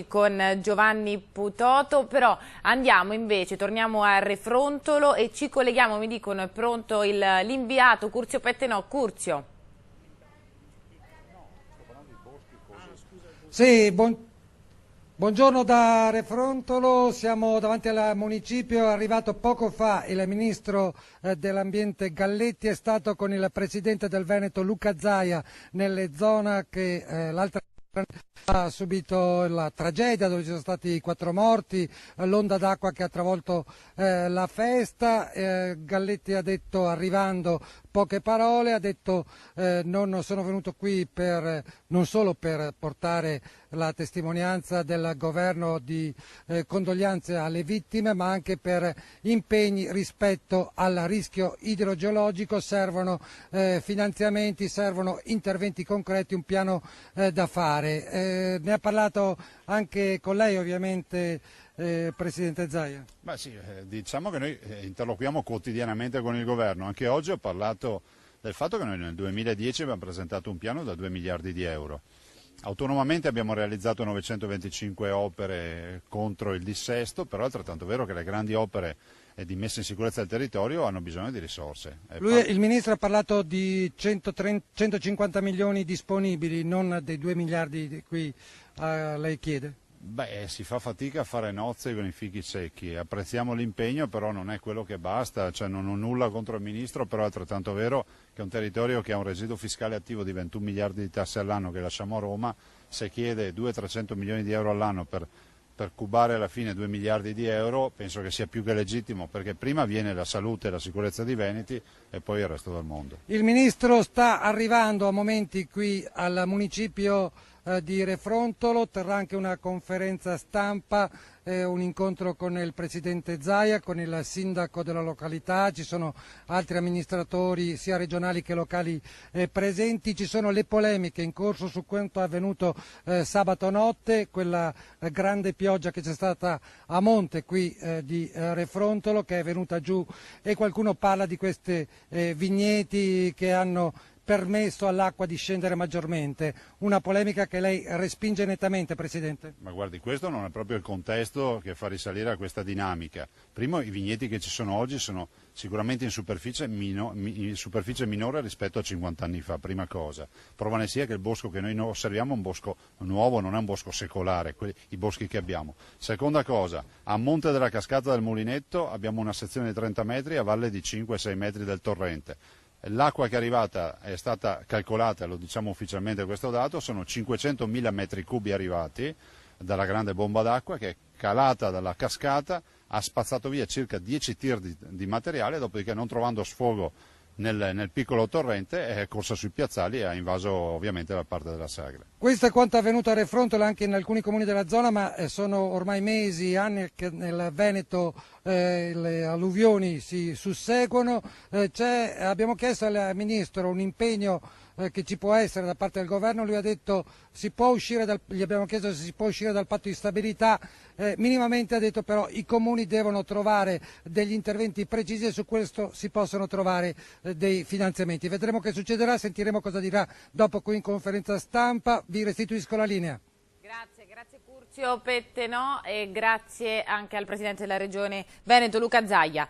con Giovanni Putoto, però andiamo invece, torniamo a Refrontolo e ci colleghiamo, mi dicono è pronto l'inviato Curzio Pettenò. Curzio. Sì, buongiorno da Refrontolo, siamo davanti al municipio, è arrivato poco fa il ministro dell'ambiente Galletti, è stato con il presidente del Veneto Luca Zaia nelle zone che l'altra ha subito la tragedia dove ci sono stati 4 morti, l'onda d'acqua che ha travolto la festa. Galletti ha detto, arrivando, poche parole, ha detto non sono venuto qui non solo per portare la testimonianza del governo di condoglianze alle vittime, ma anche per impegni rispetto al rischio idrogeologico. Servono finanziamenti, servono interventi concreti, un piano da fare. Ne ha parlato anche con lei ovviamente Presidente Zaia. Beh sì, diciamo che noi interloquiamo quotidianamente con il governo. Anche oggi ho parlato del fatto che noi nel 2010 abbiamo presentato un piano da 2 miliardi di euro. Autonomamente abbiamo realizzato 925 opere contro il dissesto, però è altrettanto vero che le grandi opere di messa in sicurezza del territorio hanno bisogno di risorse. Il Ministro ha parlato di 150 milioni disponibili, non dei 2 miliardi di cui lei chiede. Beh, si fa fatica a fare nozze con i fichi secchi, apprezziamo l'impegno, però non è quello che basta, cioè non ho nulla contro il Ministro, però è altrettanto vero che è un territorio che ha un residuo fiscale attivo di 21 miliardi di tasse all'anno che lasciamo a Roma, se chiede 200-300 milioni di euro all'anno per cubare alla fine 2 miliardi di euro, penso che sia più che legittimo, perché prima viene la salute e la sicurezza dei veneti e poi il resto del mondo. Il Ministro sta arrivando a momenti qui al municipio di Refrontolo, terrà anche una conferenza stampa, un incontro con il Presidente Zaia, con il sindaco della località, ci sono altri amministratori sia regionali che locali presenti, ci sono le polemiche in corso su quanto è avvenuto sabato notte, quella grande pioggia che c'è stata a monte qui di Refrontolo, che è venuta giù, e qualcuno parla di queste vigneti che hanno permesso all'acqua di scendere maggiormente, una polemica che lei respinge nettamente, Presidente? Ma guardi, questo non è proprio il contesto che fa risalire a questa dinamica. Primo, i vigneti che ci sono oggi sono sicuramente in superficie minore rispetto a 50 anni fa, prima cosa. Prova ne sia che il bosco che noi osserviamo è un bosco nuovo, non è un bosco secolare, i boschi che abbiamo. Seconda cosa, a monte della cascata del Mulinetto abbiamo una sezione di 30 metri a valle di 5-6 metri del torrente. L'acqua che è arrivata è stata calcolata, lo diciamo ufficialmente questo dato, sono 500.000 metri cubi arrivati dalla grande bomba d'acqua che è calata dalla cascata, ha spazzato via circa 10 tir di materiale, dopodiché non trovando sfogo nel piccolo torrente è corsa sui piazzali e ha invaso ovviamente la parte della Sagra. Questo è quanto è avvenuto a Refrontolo anche in alcuni comuni della zona, ma sono ormai mesi, anni che nel Veneto le alluvioni si susseguono. Abbiamo chiesto al Ministro un impegno che ci può essere da parte del governo, lui ha detto gli abbiamo chiesto se si può uscire dal patto di stabilità, minimamente ha detto però i comuni devono trovare degli interventi precisi e su questo si possono trovare dei finanziamenti. Vedremo che succederà, sentiremo cosa dirà dopo qui in conferenza stampa, vi restituisco la linea. Grazie Curzio Pettenò e grazie anche al Presidente della Regione Veneto Luca Zaia.